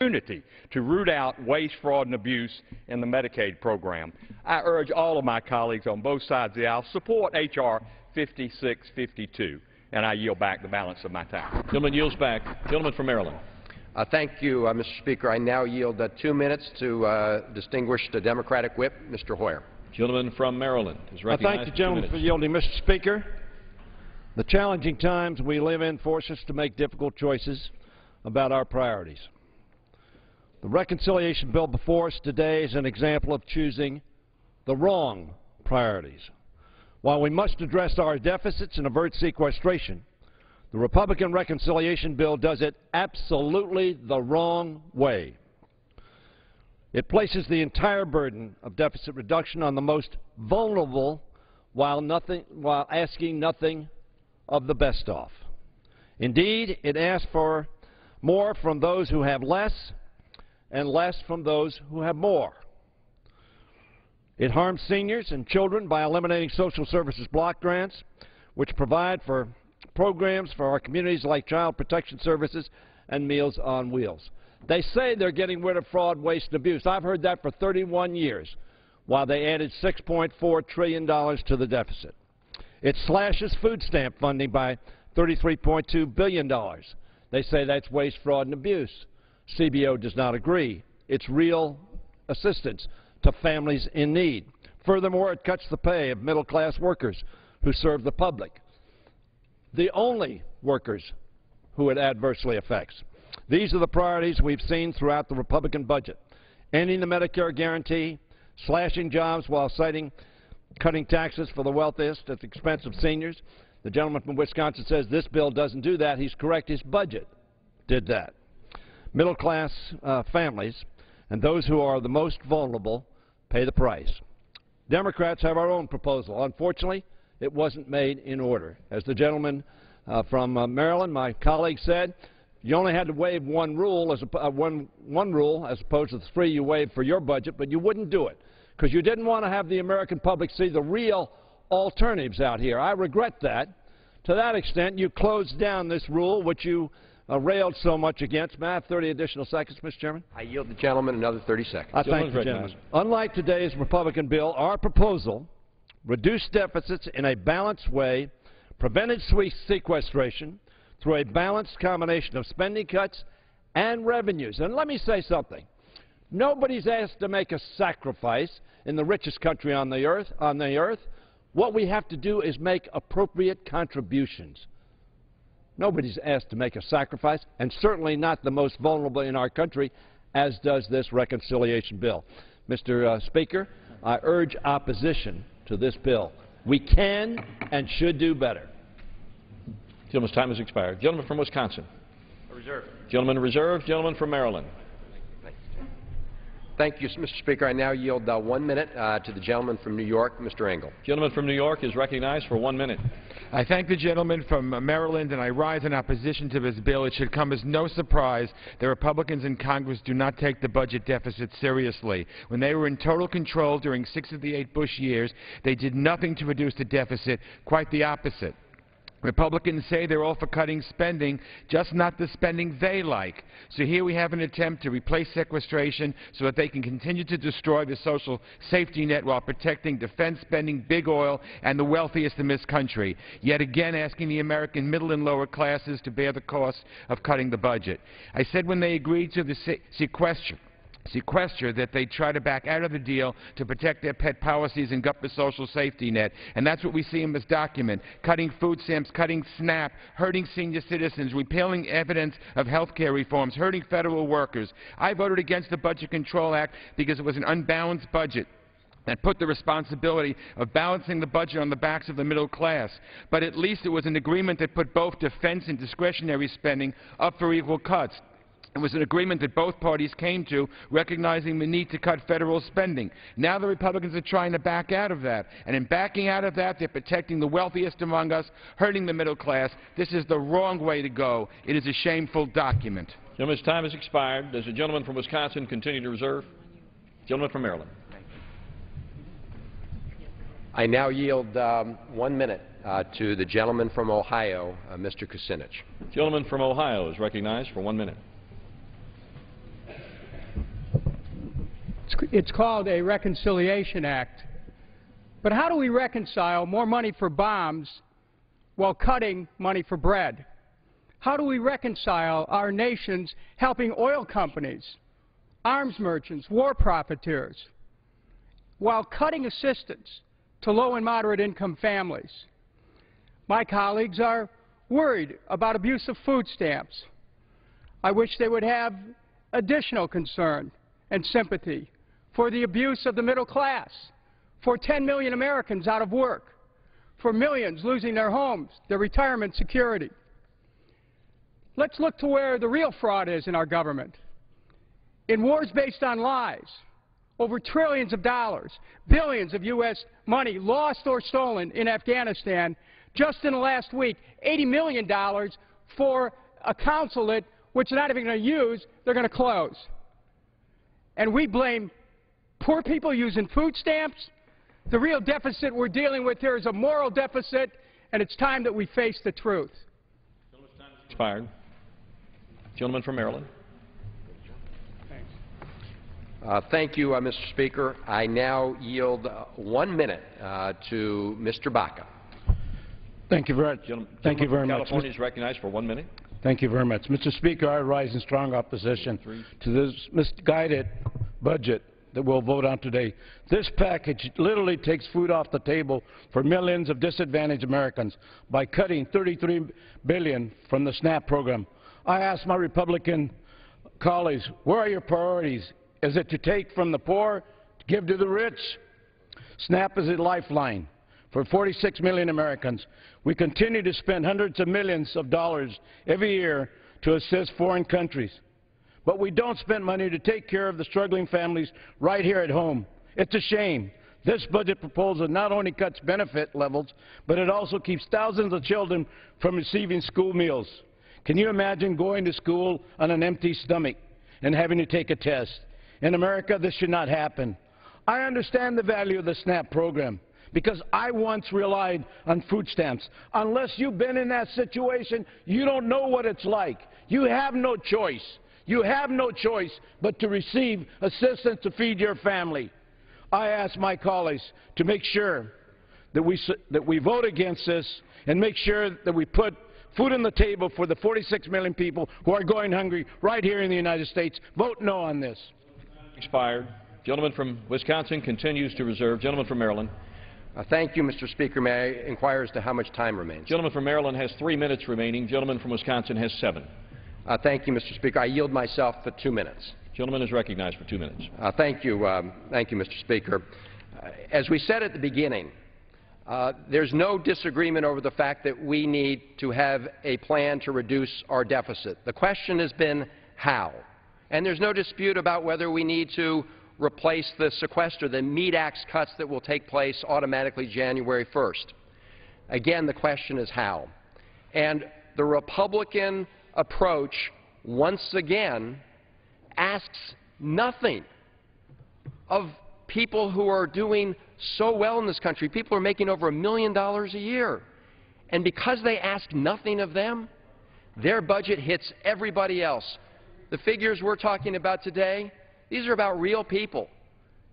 opportunity to root out waste, fraud, and abuse in the Medicaid program. I urge all of my colleagues on both sides of the aisle support H.R. 5652, and I yield back the balance of my time. Gentleman yields back. Gentleman from Maryland. Thank you, Mr. Speaker. I now yield 2 minutes to distinguished Democratic Whip, Mr. Hoyer. Gentleman from Maryland is recognized. I thank the gentleman for yielding, Mr. Speaker. The challenging times we live in force us to make difficult choices about our priorities. The reconciliation bill before us today is an example of choosing the wrong priorities. While we must address our deficits and avert sequestration, the Republican reconciliation bill does it absolutely the wrong way. It places the entire burden of deficit reduction on the most vulnerable while asking nothing of the best off. Indeed, it asks for more from those who have less and less from those who have more. It harms seniors and children by eliminating social services block grants, which provide for programs for our communities like child protection services and Meals on Wheels. They say they're getting rid of fraud, waste, and abuse. I've heard that for 31 years, while they added $6.4 trillion to the deficit. It slashes food stamp funding by $33.2 billion. They say that's waste, fraud, and abuse. CBO does not agree. It's real assistance to families in need. Furthermore, it cuts the pay of middle-class workers who serve the public, the only workers who it adversely affects. These are the priorities we've seen throughout the Republican budget: ending the Medicare guarantee, slashing jobs while cutting taxes for the wealthiest at the expense of seniors. The gentleman from Wisconsin says this bill doesn't do that. He's correct. His budget did that. Middle-class families and those who are the most vulnerable pay the price. Democrats have our own proposal. Unfortunately, it wasn't made in order. As the gentleman from Maryland, my colleague, said, you only had to waive one rule as opposed to the three you waived for your budget, but you wouldn't do it because you didn't want to have the American public see the real alternatives out here. I regret that. To that extent, you closed down this rule, which you railed so much against. May I have 30 additional seconds, Mr. Chairman? I yield the gentleman another 30 seconds. I thank the gentleman. Unlike today's Republican bill, our proposal reduced deficits in a balanced way, prevented sequestration through a balanced combination of spending cuts and revenues. And let me say something. Nobody's asked to make a sacrifice in the richest country on the earth. What we have to do is make appropriate contributions. Nobody's asked to make a sacrifice, and certainly not the most vulnerable in our country, as does this reconciliation bill. Mr. Speaker, I urge opposition to this bill. We can and should do better. Gentleman's time has expired. Gentleman from Wisconsin. Reserve. Gentleman reserved. Gentleman from Maryland. Thank you, Mr. Speaker. I now yield 1 minute to the gentleman from New York, Mr. Engel. Gentleman from New York is recognized for 1 minute. I thank the gentleman from Maryland, and I rise in opposition to this bill. It should come as no surprise that Republicans in Congress do not take the budget deficit seriously. When they were in total control during 6 of the 8 Bush years, they did nothing to reduce the deficit, quite the opposite. Republicans say they're all for cutting spending, just not the spending they like. So here we have an attempt to replace sequestration so that they can continue to destroy the social safety net while protecting defense spending, big oil, and the wealthiest in this country, yet again asking the American middle and lower classes to bear the cost of cutting the budget. I said when they agreed to the sequester that they try to back out of the deal to protect their pet policies and gut the social safety net. And that's what we see in this document: cutting food stamps, cutting SNAP, hurting senior citizens, repealing evidence of health care reforms, hurting federal workers. I voted against the Budget Control Act because it was an unbalanced budget that put the responsibility of balancing the budget on the backs of the middle class. But at least it was an agreement that put both defense and discretionary spending up for equal cuts. It was an agreement that both parties came to, recognizing the need to cut federal spending. Now the Republicans are trying to back out of that. And in backing out of that, they're protecting the wealthiest among us, hurting the middle class. This is the wrong way to go. It is a shameful document. Gentleman's time has expired. Does the gentleman from Wisconsin continue to reserve? Gentleman from Maryland. I now yield 1 minute to the gentleman from Ohio, Mr. Kucinich. Gentleman from Ohio is recognized for 1 minute. It's called a Reconciliation Act. But how do we reconcile more money for bombs while cutting money for bread? How do we reconcile our nations helping oil companies, arms merchants, war profiteers, while cutting assistance to low and moderate income families? My colleagues are worried about abuse of food stamps. I wish they would have additional concern and sympathy for the abuse of the middle class, for 10 million Americans out of work, for millions losing their homes, their retirement security. Let's look to where the real fraud is in our government. In wars based on lies, over trillions of dollars, billions of U.S. money lost or stolen in Afghanistan. Just in the last week, $80 million for a consulate which they're not even going to use, they're going to close. And we blame poor people using food stamps. The real deficit we're dealing with here is a moral deficit, and it's time that we face the truth. Expired. Gentleman from Maryland. Thank you, Mr. Speaker. I now yield 1 minute to Mr. Baca. Thank you very, thank you very much. California is recognized for 1 minute. Thank you very much. Mr. Speaker, I rise in strong opposition to this misguided budget that we'll vote on today. This package literally takes food off the table for millions of disadvantaged Americans by cutting $33 billion from the SNAP program. I ask my Republican colleagues, where are your priorities? Is it to take from the poor, to give to the rich? SNAP is a lifeline for 46 million Americans. We continue to spend hundreds of millions of dollars every year to assist foreign countries. But we don't spend money to take care of the struggling families right here at home. It's a shame. This budget proposal not only cuts benefit levels, but it also keeps thousands of children from receiving school meals. Can you imagine going to school on an empty stomach and having to take a test? In America, this should not happen. I understand the value of the SNAP program because I once relied on food stamps. Unless you've been in that situation, you don't know what it's like. You have no choice. You have no choice but to receive assistance to feed your family. I ask my colleagues to make sure that we vote against this and make sure that we put food on the table for the 46 million people who are going hungry right here in the United States. Vote no on this. Expired. Gentleman from Wisconsin continues to reserve. Gentleman from Maryland. Thank you, Mr. Speaker. May I inquire as to how much time remains? Gentleman from Maryland has 3 minutes remaining. Gentleman from Wisconsin has 7. Thank you, Mr. Speaker. I yield myself for 2 minutes. Gentleman is recognized for 2 minutes. Thank you, Mr. Speaker. As we said at the beginning, there's no disagreement over the fact that we need to have a plan to reduce our deficit. The question has been how. And there's no dispute about whether we need to replace the sequester, the Meat Act cuts that will take place automatically January 1st. Again, the question is how. And the Republican approach, once again, asks nothing of people who are doing so well in this country. People are making over $1 million a year. And because they ask nothing of them, their budget hits everybody else. The figures we're talking about today, these are about real people.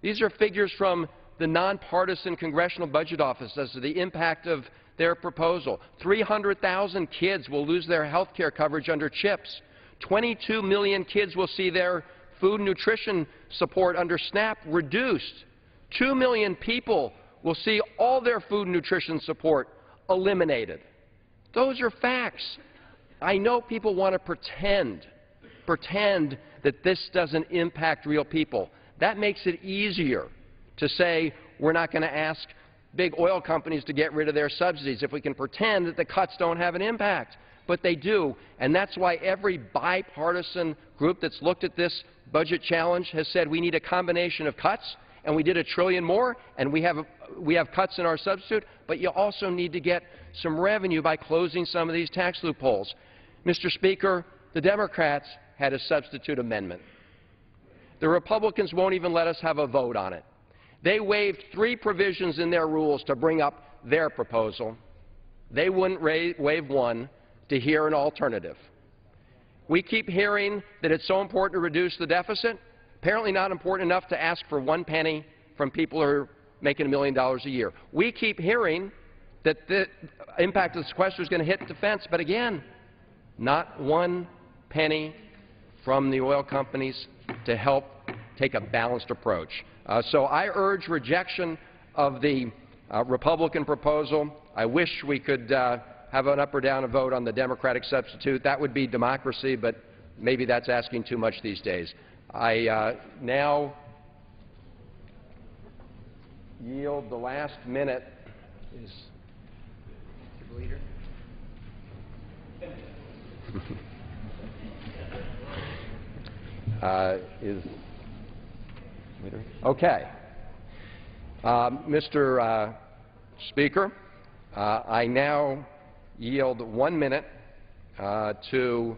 These are figures from the nonpartisan Congressional Budget Office as to the impact of their proposal. 300,000 kids will lose their health care coverage under CHIPS. 22 million kids will see their food nutrition support under SNAP reduced. 2 million people will see all their food nutrition support eliminated. Those are facts. I know people want to pretend that this doesn't impact real people. That makes it easier to say we're not going to ask big oil companies to get rid of their subsidies if we can pretend that the cuts don't have an impact. But they do, and that's why every bipartisan group that's looked at this budget challenge has said we need a combination of cuts, and we did $1 trillion more, and we have cuts in our substitute, but you also need to get some revenue by closing some of these tax loopholes. Mr. Speaker, the Democrats had a substitute amendment. The Republicans won't even let us have a vote on it. They waived 3 provisions in their rules to bring up their proposal. They wouldn't waive one to hear an alternative. We keep hearing that it's so important to reduce the deficit, apparently not important enough to ask for 1 penny from people who are making $1 million a year. We keep hearing that the impact of the sequester is going to hit defense, but again, not 1 penny from the oil companies to help take a balanced approach. So I urge rejection of the Republican proposal. I wish we could have an up or down vote on the Democratic substitute. That would be democracy, but maybe that's asking too much these days. I now yield the last minute. Is the leader? Okay. Mr. Speaker, I now yield 1 minute to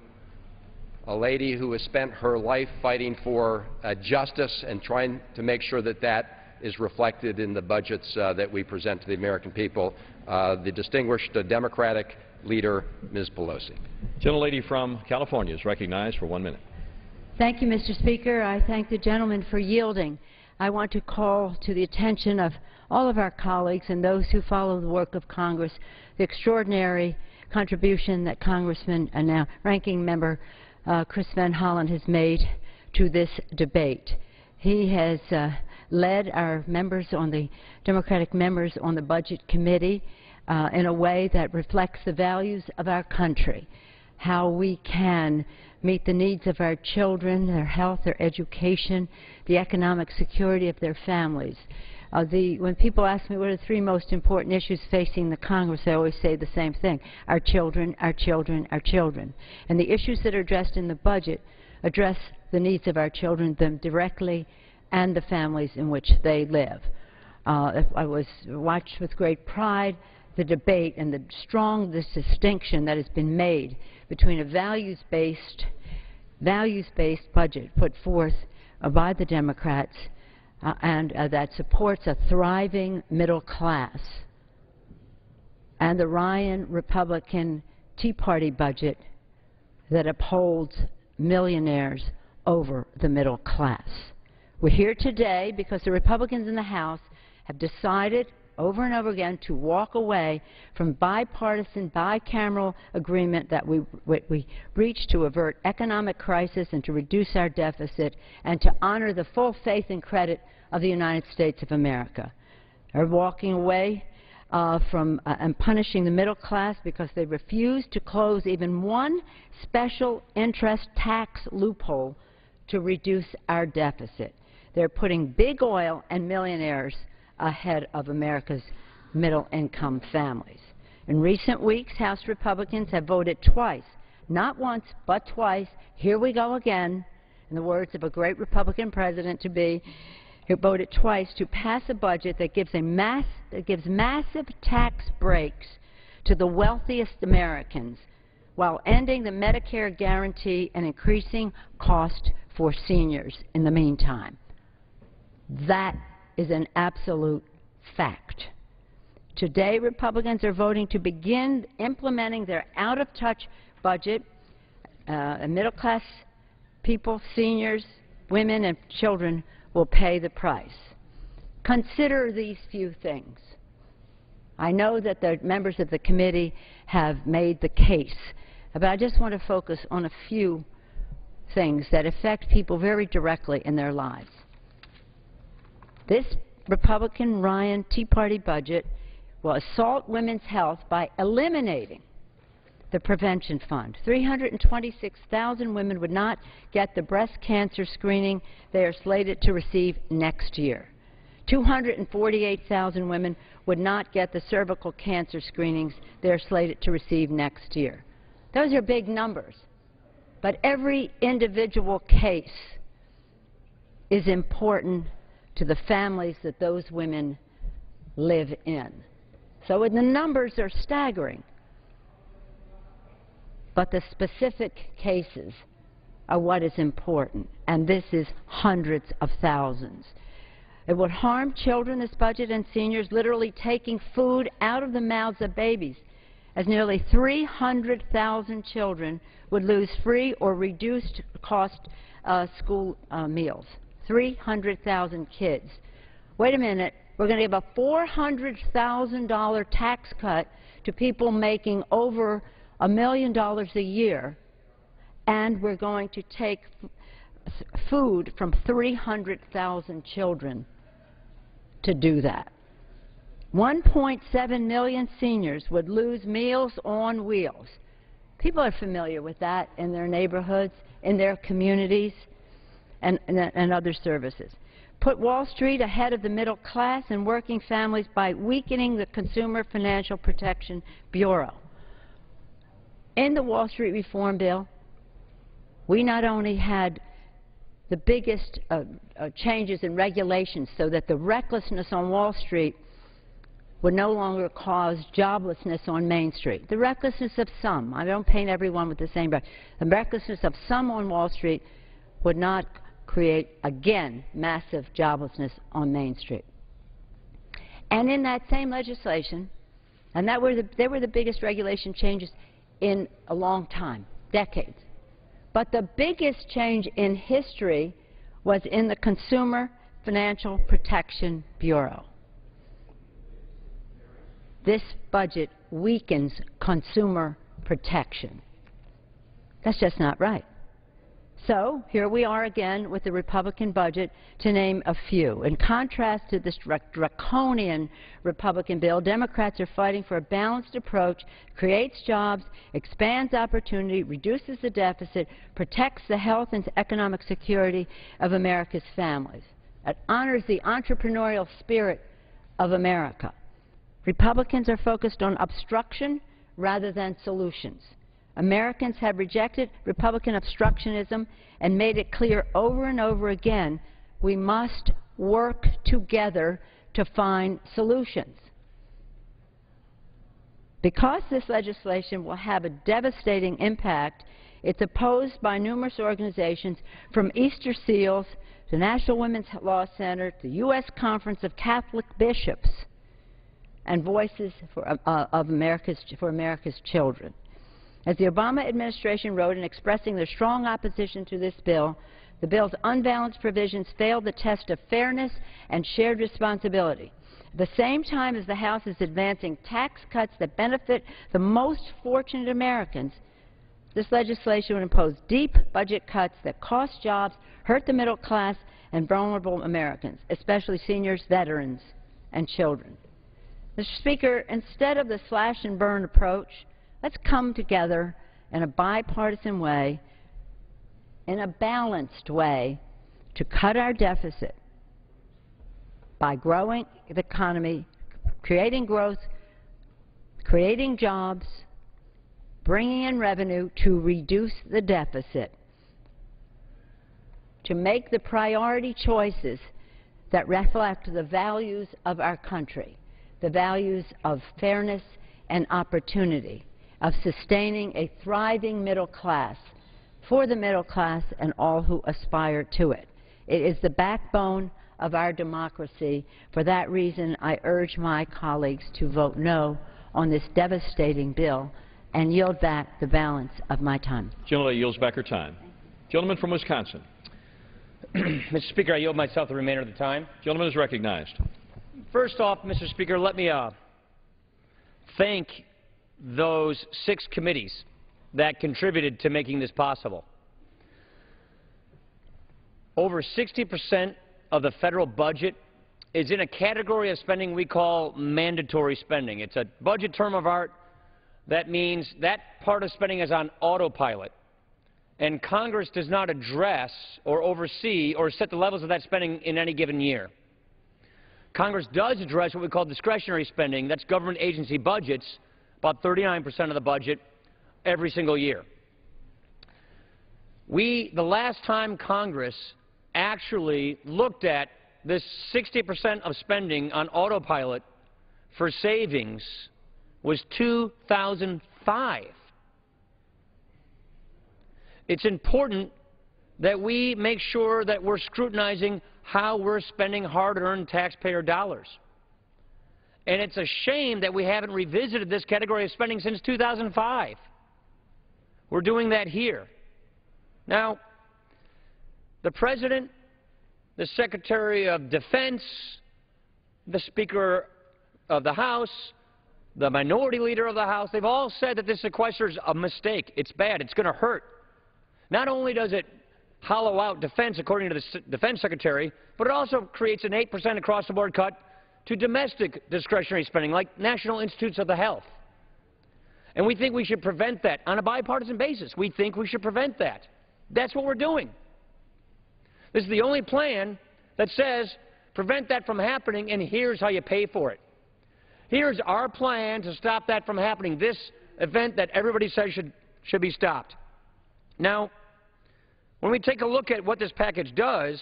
a lady who has spent her life fighting for justice and trying to make sure that that is reflected in the budgets that we present to the American people, the distinguished Democratic leader, Ms. Pelosi. Gentlelady from California is recognized for 1 minute. Thank you, Mr. Speaker. I thank the gentleman for yielding. I want to call to the attention of all of our colleagues and those who follow the work of Congress the extraordinary contribution that Congressman and now Ranking Member Chris Van Hollen has made to this debate. He has led our members on the Democratic members on the Budget Committee in a way that reflects the values of our country, how we can meet the needs of our children, their health, their education, the economic security of their families. When people ask me what are the 3 most important issues facing the Congress, I always say the same thing: our children, our children, our children. And the issues that are addressed in the budget address the needs of our children, them directly, and the families in which they live. I watched with great pride the debate and the strong distinction that has been made between a values-based budget put forth by the Democrats and that supports a thriving middle class, and the Ryan Republican Tea Party budget that upholds millionaires over the middle class. We're here today because the Republicans in the House have decided over and over again to walk away from bipartisan, bicameral agreement that we reached to avert economic crisis and to reduce our deficit and to honor the full faith and credit of the United States of America. They're walking away from and punishing the middle class because they refuse to close even 1 special interest tax loophole to reduce our deficit. They're putting big oil and millionaires ahead of America's middle-income families. In recent weeks, House Republicans have voted twice, not once, but twice. Here we go again, in the words of a great Republican president-to-be, who voted twice to pass a budget that gives massive tax breaks to the wealthiest Americans while ending the Medicare guarantee and increasing cost for seniors in the meantime. That is an absolute fact. Today, Republicans are voting to begin implementing their out-of-touch budget. Middle-class people, seniors, women, and children will pay the price. Consider these few things. I know that the members of the committee have made the case, but I just want to focus on a few things that affect people very directly in their lives. This Republican Ryan Tea Party budget will assault women's health by eliminating the prevention fund. 326,000 women would not get the breast cancer screening they are slated to receive next year. 248,000 women would not get the cervical cancer screenings they are slated to receive next year. Those are big numbers, but every individual case is important to the families that those women live in. So the numbers are staggering, but the specific cases are what is important, and this is hundreds of thousands. It would harm children, this budget, and seniors, literally taking food out of the mouths of babies, as nearly 300,000 children would lose free or reduced cost school meals. 300,000 kids. Wait a minute, we're going to give a $400,000 tax cut to people making over $1 million a year, and we're going to take food from 300,000 children to do that. 1.7 million seniors would lose Meals on Wheels. People are familiar with that in their neighborhoods, in their communities, and other services. Put Wall Street ahead of the middle class and working families by weakening the Consumer Financial Protection Bureau. In the Wall Street Reform Bill, we not only had the biggest changes in regulations so that the recklessness on Wall Street would no longer cause joblessness on Main Street. The recklessness of some, I don't paint everyone with the same brush, the recklessness of some on Wall Street would not create, again, massive joblessness on Main Street. And in that same legislation, and they were the biggest regulation changes in a long time, decades. But the biggest change in history was in the Consumer Financial Protection Bureau. This budget weakens consumer protection. That's just not right. So here we are again with the Republican budget, to name a few. In contrast to this draconian Republican bill, Democrats are fighting for a balanced approach, creates jobs, expands opportunity, reduces the deficit, protects the health and economic security of America's families. It honors the entrepreneurial spirit of America. Republicans are focused on obstruction rather than solutions. Americans have rejected Republican obstructionism and made it clear over and over again we must work together to find solutions. Because this legislation will have a devastating impact, it's opposed by numerous organizations from Easter Seals to National Women's Law Center to the U.S. Conference of Catholic Bishops and Voices for America's Children. As the Obama administration wrote in expressing their strong opposition to this bill, the bill's unbalanced provisions failed the test of fairness and shared responsibility. At the same time as the House is advancing tax cuts that benefit the most fortunate Americans, this legislation would impose deep budget cuts that cost jobs, hurt the middle class, and vulnerable Americans, especially seniors, veterans, and children. Mr. Speaker, instead of the slash and burn approach, let's come together in a bipartisan way, in a balanced way, to cut our deficit by growing the economy, creating growth, creating jobs, bringing in revenue to reduce the deficit, to make the priority choices that reflect the values of our country, the values of fairness and opportunity, of sustaining a thriving middle class, for the middle class and all who aspire to it. It is the backbone of our democracy. For that reason, I urge my colleagues to vote no on this devastating bill and yield back the balance of my time. Gentlelady yields back her time. Gentleman from Wisconsin. Mr. Speaker, I yield myself the remainder of the time. Gentleman is recognized. First off, Mr. Speaker, let me thank those 6 committees that contributed to making this possible. Over 60% of the federal budget is in a category of spending we call mandatory spending. It's a budget term of art that means that part of spending is on autopilot, and Congress does not address or oversee or set the levels of that spending in any given year. Congress does address what we call discretionary spending. That's government agency budgets, about 39% of the budget every single year. The last time Congress actually looked at this 60% of spending on autopilot for savings was 2005. It's important that we make sure that we're scrutinizing how we're spending hard-earned taxpayer dollars. And it's a shame that we haven't revisited this category of spending since 2005. We're doing that here. Now, the President the Secretary of Defense, the Speaker of the House, the Minority Leader of the House, they've all said that this sequester is a mistake. It's bad. It's going to hurt. Not only does it hollow out defense, according to the Defense Secretary, but it also creates an 8% across-the-board cut to domestic discretionary spending, like National Institutes of the Health. And we think we should prevent that on a bipartisan basis. We think we should prevent that. That's what we're doing. This is the only plan that says prevent that from happening, and here's how you pay for it. Here's our plan to stop that from happening, this event that everybody says should be stopped. Now, when we take a look at what this package does,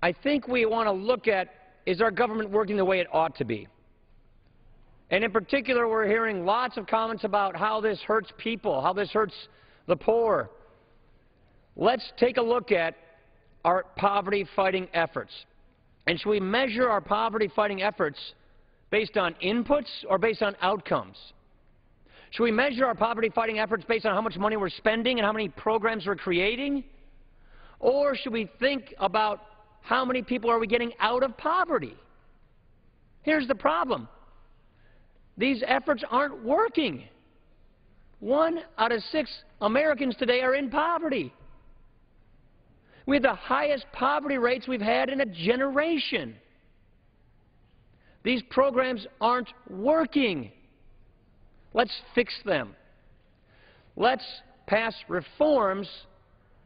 I think we want to look at, is our government working the way it ought to be? And in particular, we're hearing lots of comments about how this hurts people, how this hurts the poor. Let's take a look at our poverty-fighting efforts. And should we measure our poverty-fighting efforts based on inputs or based on outcomes? Should we measure our poverty-fighting efforts based on how much money we're spending and how many programs we're creating? Or should we think about how many people are we getting out of poverty? Here's the problem. These efforts aren't working. 1 out of 6 Americans today are in poverty. We have the highest poverty rates we've had in a generation. These programs aren't working. Let's fix them. Let's pass reforms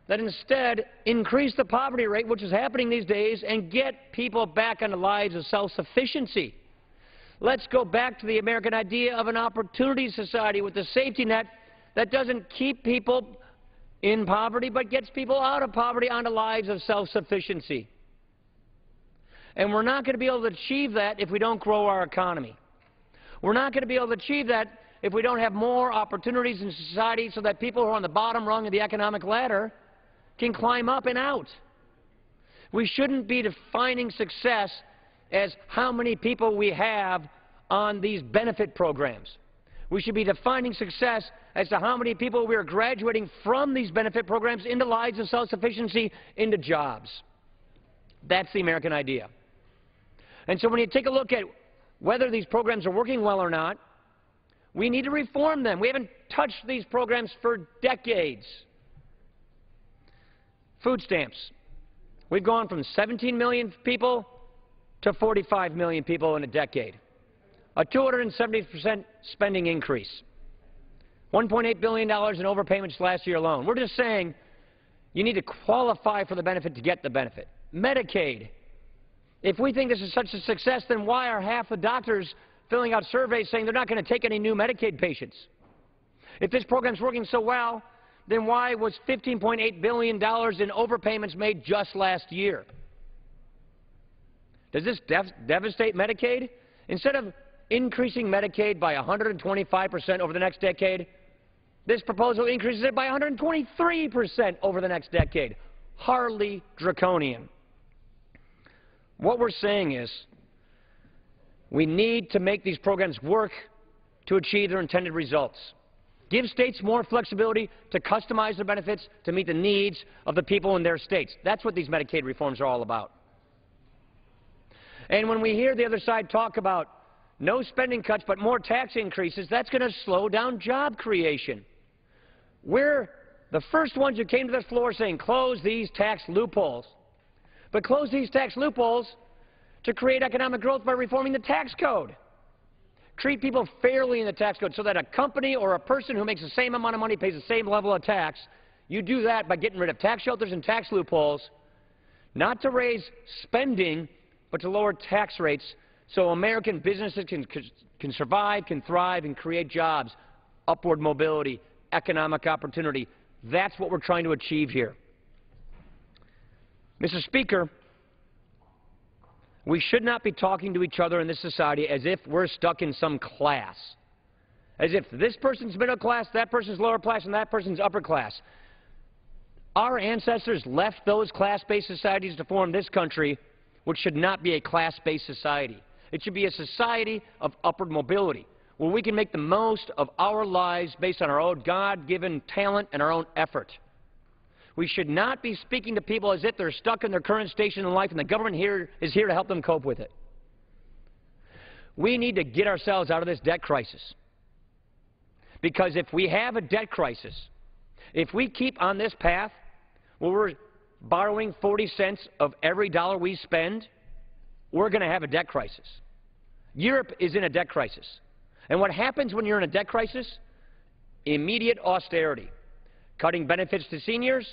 that instead increase the poverty rate, which is happening these days, and get people back into lives of self-sufficiency. Let's go back to the American idea of an opportunity society with a safety net that doesn't keep people in poverty but gets people out of poverty onto lives of self-sufficiency. And we're not going to be able to achieve that if we don't grow our economy. We're not going to be able to achieve that if we don't have more opportunities in society so that people who are on the bottom rung of the economic ladder can climb up and out. We shouldn't be defining success as how many people we have on these benefit programs. We should be defining success as to how many people we are graduating from these benefit programs into lives of self-sufficiency, into jobs. That's the American idea. And so when you take a look at whether these programs are working well or not, we need to reform them. We haven't touched these programs for decades. Food stamps. We've gone from 17 million people to 45 million people in a decade. A 270% spending increase. $1.8 billion in overpayments last year alone. We're just saying you need to qualify for the benefit to get the benefit. Medicaid. If we think this is such a success, then why are half the doctors filling out surveys saying they're not going to take any new Medicaid patients? If this program's working so well, then why was $15.8 billion in overpayments made just last year? Does this devastate Medicaid? Instead of increasing Medicaid by 125% over the next decade, this proposal increases it by 123% over the next decade. Hardly draconian. What we're saying is we need to make these programs work to achieve their intended results. Give states more flexibility to customize their benefits to meet the needs of the people in their states. That's what these Medicaid reforms are all about. And when we hear the other side talk about no spending cuts but more tax increases, that's going to slow down job creation. We're the first ones who came to this floor saying close these tax loopholes. But close these tax loopholes to create economic growth by reforming the tax code. Treat people fairly in the tax code so that a company or a person who makes the same amount of money pays the same level of tax. You do that by getting rid of tax shelters and tax loopholes, not to raise spending, but to lower tax rates so American businesses can survive, can thrive, and create jobs, upward mobility, economic opportunity. That's what we're trying to achieve here. Mr. Speaker, we should not be talking to each other in this society as if we're stuck in some class, as if this person's middle class, that person's lower class, and that person's upper class. Our ancestors left those class-based societies to form this country, which should not be a class-based society. It should be a society of upward mobility, where we can make the most of our lives based on our own God-given talent and our own effort. We should not be speaking to people as if they're stuck in their current station in life and the government is here to help them cope with it. We need to get ourselves out of this debt crisis. Because if we have a debt crisis, if we keep on this path where we're borrowing 40 cents of every dollar we spend, we're going to have a debt crisis. Europe is in a debt crisis. And what happens when you're in a debt crisis? Immediate austerity. Cutting benefits to seniors,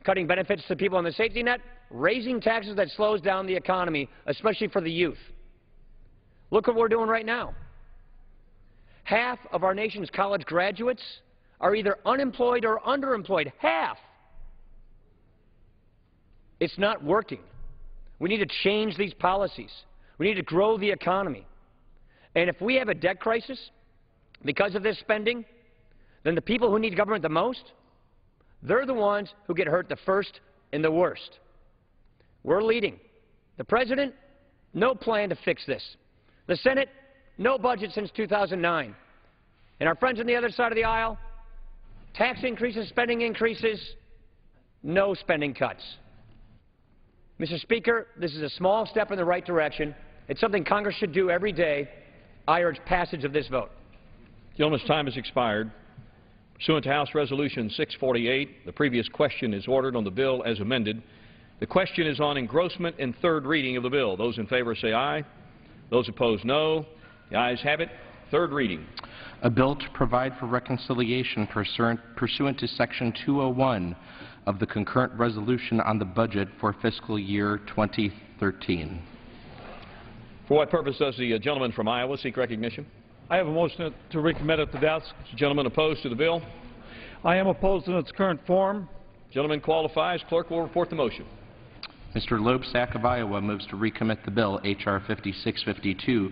cutting benefits to people on the safety net, raising taxes that slows down the economy, especially for the youth. Look what we're doing right now. Half of our nation's college graduates are either unemployed or underemployed. Half. It's not working. We need to change these policies. We need to grow the economy. And if we have a debt crisis because of this spending, then the people who need government the most, they're the ones who get hurt the first and the worst. We're leading. The President, no plan to fix this. The Senate, no budget since 2009. And our friends on the other side of the aisle, tax increases, spending increases, no spending cuts. Mr. Speaker, this is a small step in the right direction. It's something Congress should do every day. I urge passage of this vote. The gentleman's time has expired. Pursuant to House Resolution 648, the previous question is ordered on the bill as amended. The question is on engrossment and third reading of the bill. Those in favor say aye. Those opposed, no. The ayes have it. Third reading. A bill to provide for reconciliation pursuant to Section 201 of the concurrent resolution on the budget for fiscal year 2013. For what purpose does the gentleman from Iowa seek recognition? I have a motion to recommit it to desk. The gentleman opposed to the bill? I am opposed in its current form. Gentleman qualifies. Clerk will report the motion. Mr. Loebsack of Iowa moves to recommit the bill, H.R. 5652,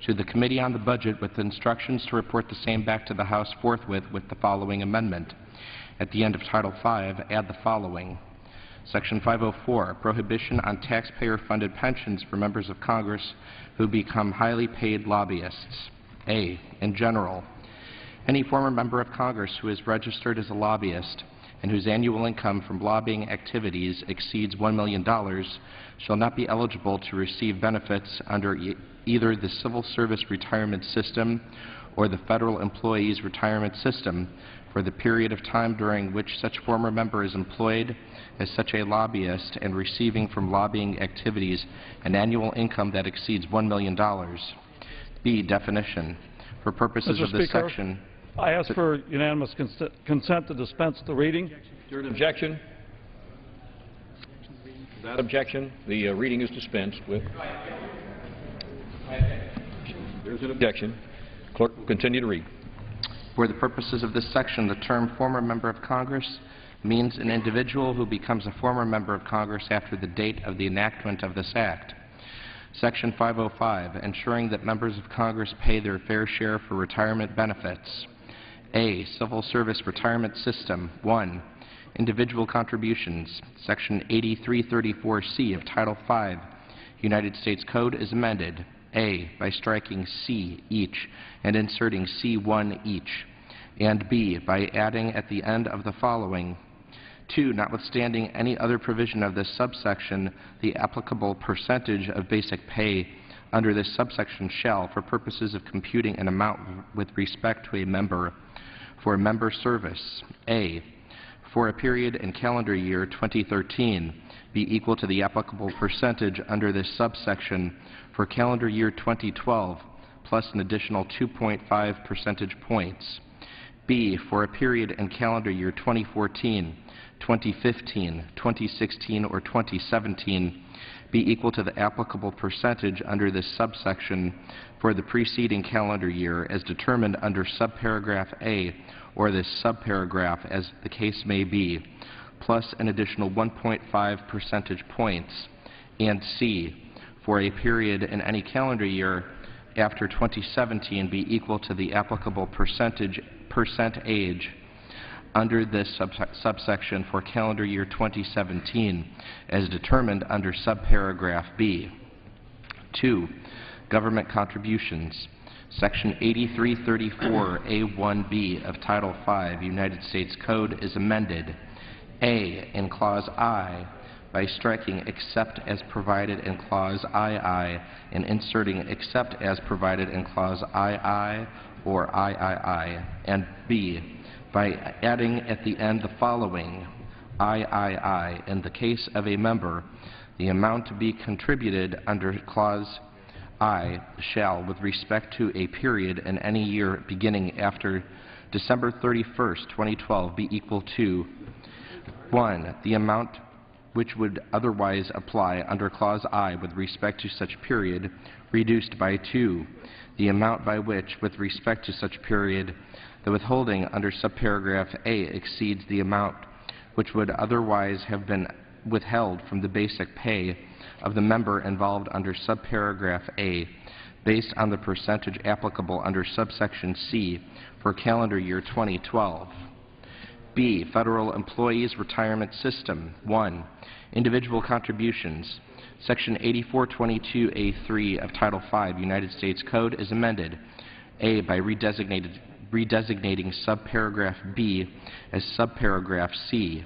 to the Committee on the Budget with instructions to report the same back to the House forthwith with the following amendment. At the end of Title V, add the following. Section 504, prohibition on taxpayer-funded pensions for members of Congress who become highly paid lobbyists. A, in general, any former member of Congress who is registered as a lobbyist and whose annual income from lobbying activities exceeds $1 million shall not be eligible to receive benefits under either the Civil Service Retirement System or the Federal Employees Retirement System for the period of time during which such former member is employed as such a lobbyist and receiving from lobbying activities an annual income that exceeds $1 million. B, definition. For purposes of this section, I ask for unanimous consent to dispense the reading. Is there an objection? Without objection, the reading is dispensed with. There's an objection. Clerk will continue to read. For the purposes of this section, the term former member of Congress means an individual who becomes a former member of Congress after the date of the enactment of this Act. Section 505, ensuring that members of Congress pay their fair share for retirement benefits. A, Civil Service Retirement System. 1, individual contributions. Section 8334C of Title V, United States Code is amended. A, by striking C, each, and inserting C1 each. And B, by adding at the end of the following. 2, notwithstanding any other provision of this subsection, the applicable percentage of basic pay under this subsection shall, for purposes of computing an amount with respect to a member for member service, A, for a period in calendar year 2013, be equal to the applicable percentage under this subsection for calendar year 2012, plus an additional 2.5 percentage points. B, for a period in calendar year 2014, 2015, 2016, or 2017 be equal to the applicable percentage under this subsection for the preceding calendar year as determined under subparagraph A or this subparagraph as the case may be, plus an additional 1.5 percentage points. And C, for a period in any calendar year after 2017 be equal to the applicable percent age under this subsection for calendar year 2017 as determined under subparagraph B. 2, government contributions. Section 8334A1B of Title V, United States Code is amended. A, in Clause I, by striking except as provided in Clause II and inserting except as provided in Clause II or III, and B, by adding at the end the following III. In the case of a member, the amount to be contributed under Clause I shall, with respect to a period in any year beginning after December 31st, 2012, be equal to 1. The amount which would otherwise apply under Clause I with respect to such period, reduced by 2. The amount by which, with respect to such period, the withholding under subparagraph A exceeds the amount which would otherwise have been withheld from the basic pay of the member involved under subparagraph A, based on the percentage applicable under subsection C for calendar year 2012. B, Federal Employees Retirement System. 1. Individual contributions. Section 8422A3 of Title V United States Code is amended. A, by redesignating subparagraph B as subparagraph C.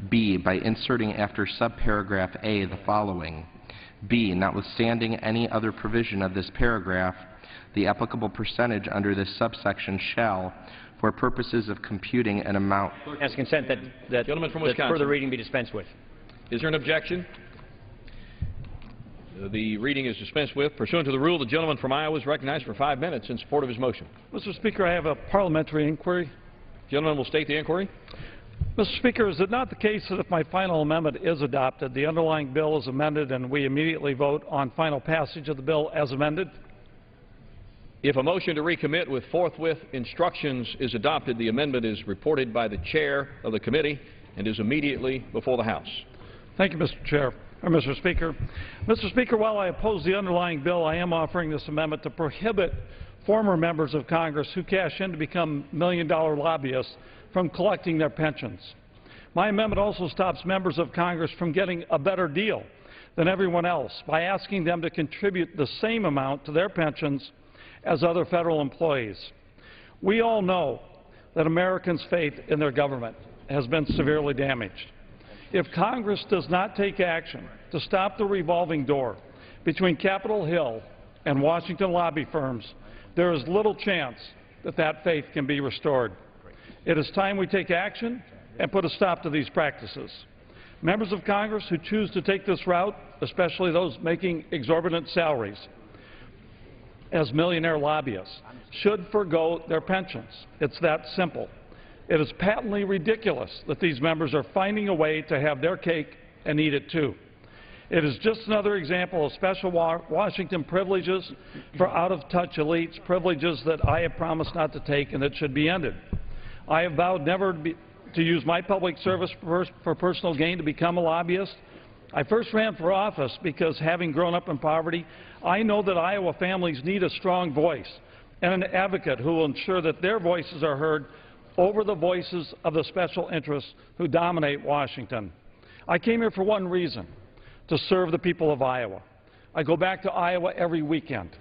B, by inserting after subparagraph A the following. B, notwithstanding any other provision of this paragraph, the applicable percentage under this subsection shall, for purposes of computing an amount. Ask consent that further reading be dispensed with. Is there an objection? The reading is dispensed with. Pursuant to the rule, the gentleman from Iowa is recognized for 5 minutes in support of his motion. Mr. Speaker, I have a parliamentary inquiry. The gentleman will state the inquiry. Mr. Speaker, is it not the case that if my final amendment is adopted, the underlying bill is amended and we immediately vote on final passage of the bill as amended? If a motion to recommit with forthwith instructions is adopted, the amendment is reported by the chair of the committee and is immediately before the House. Thank you, Mr. Speaker. Mr. Speaker, while I oppose the underlying bill, I am offering this amendment to prohibit former members of Congress who cash in to become million-dollar lobbyists from collecting their pensions. My amendment also stops members of Congress from getting a better deal than everyone else by asking them to contribute the same amount to their pensions as other federal employees. We all know that Americans' faith in their government has been severely damaged. If Congress does not take action to stop the revolving door between Capitol Hill and Washington lobby firms, there is little chance that that faith can be restored. It is time we take action and put a stop to these practices. Members of Congress who choose to take this route, especially those making exorbitant salaries as millionaire lobbyists, should forgo their pensions. It's that simple. It is patently ridiculous that these members are finding a way to have their cake and eat it too. It is just another example of special Washington privileges for out-of-touch elites, privileges that I have promised not to take and that should be ended. I have vowed never to use my public service for personal gain to become a lobbyist. I first ran for office because, having grown up in poverty, I know that Iowa families need a strong voice and an advocate who will ensure that their voices are heard over the voices of the special interests who dominate Washington. I came here for one reason: to serve the people of Iowa. I go back to Iowa every weekend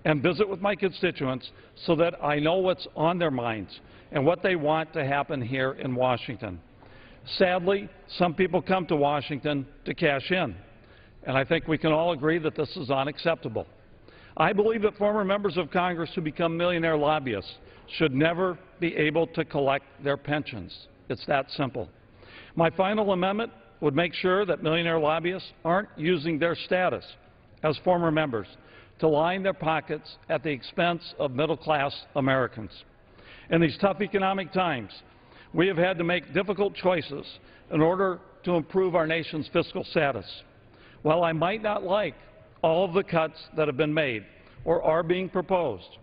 and visit with my constituents so that I know what's on their minds and what they want to happen here in Washington. Sadly, some people come to Washington to cash in, and I think we can all agree that this is unacceptable. I believe that former members of Congress who become millionaire lobbyists should never be able to collect their pensions. It's that simple. My final amendment would make sure that millionaire lobbyists aren't using their status as former members to line their pockets at the expense of middle-class Americans. In these tough economic times, we have had to make difficult choices in order to improve our nation's fiscal status. While I might not like all of the cuts that have been made or are being proposed,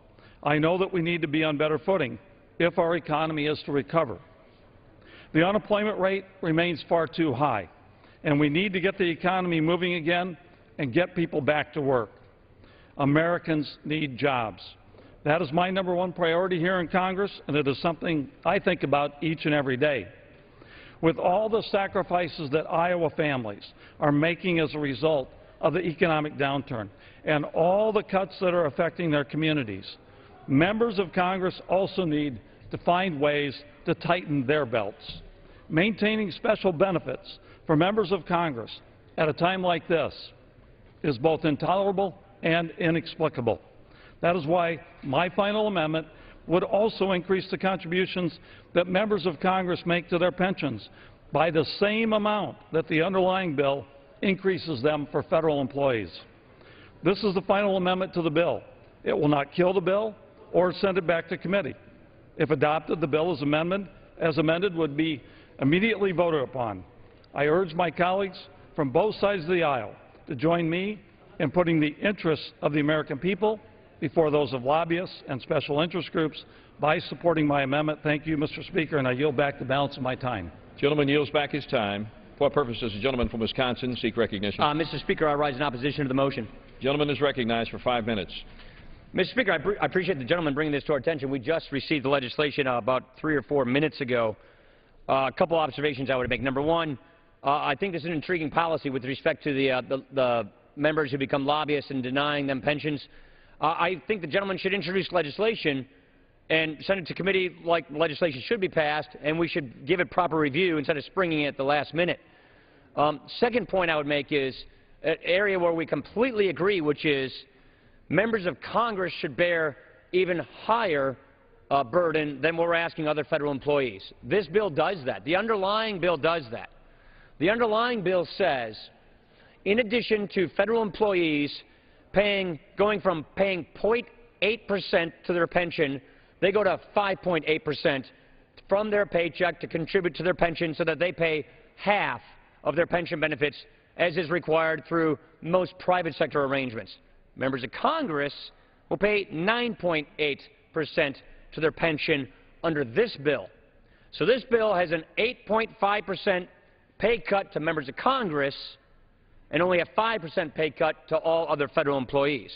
I know that we need to be on better footing if our economy is to recover. The unemployment rate remains far too high, and we need to get the economy moving again and get people back to work. Americans need jobs. That is my #1 priority here in Congress, and it is something I think about each and every day. With all the sacrifices that Iowa families are making as a result of the economic downturn and all the cuts that are affecting their communities, members of Congress also need to find ways to tighten their belts. maintaining special benefits for members of Congress at a time like this is both intolerable and inexplicable. That is why my final amendment would also increase the contributions that members of Congress make to their pensions by the same amount that the underlying bill increases them for federal employees. This is the final amendment to the bill. It will not kill the bill or send it back to committee. If adopted, the bill as amended would be immediately voted upon. I urge my colleagues from both sides of the aisle to join me in putting the interests of the American people before those of lobbyists and special interest groups by supporting my amendment. Thank you, Mr. Speaker, and I yield back the balance of my time. Gentleman yields back his time. For what purpose does the gentleman from Wisconsin seek recognition? Mr. Speaker, I rise in opposition to the motion. Gentleman is recognized for 5 minutes. Mr. Speaker, I appreciate the gentleman bringing this to our attention. We just received the legislation about 3 or 4 minutes ago. A couple observations I would make. Number one, I think this is an intriguing policy with respect to the members who become lobbyists and denying them pensions. I think the gentleman should introduce legislation and send it to committee like legislation should be passed, and we should give it proper review instead of springing it at the last minute. Second point I would make is an area where we completely agree, which is members of Congress should bear even higher burden than we're asking other federal employees. This bill does that. The underlying bill does that. The underlying bill says, in addition to federal employees going from paying 0.8% to their pension, they go to 5.8% from their paycheck to contribute to their pension so that they pay half of their pension benefits as is required through most private sector arrangements. Members of Congress will pay 9.8% to their pension under this bill. So this bill has an 8.5% pay cut to members of Congress and only a 5% pay cut to all other federal employees.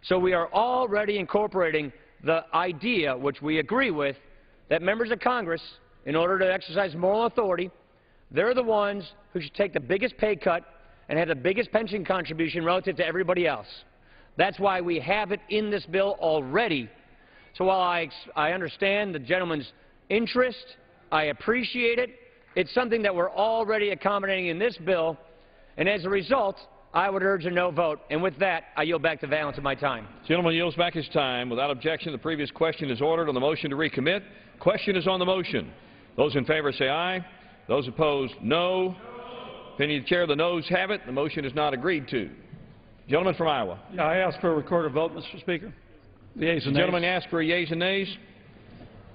So we are already incorporating the idea, which we agree with, that members of Congress, in order to exercise moral authority, they're the ones who should take the biggest pay cut and have the biggest pension contribution relative to everybody else. That's why we have it in this bill already. So while I understand the gentleman's interest, I appreciate it. It's something that we're already accommodating in this bill, and as a result, I would urge a no vote. And with that, I yield back the balance of my time. The gentleman yields back his time. Without objection, the previous question is ordered on the motion to recommit. Question is on the motion. Those in favor say aye. Those opposed, no. Opinion of the chair, the noes have it. The motion is not agreed to. Gentleman from Iowa. Yeah, I ask for a recorded vote, Mr. Speaker. The yeas and nays. The gentleman asks for yeas and nays.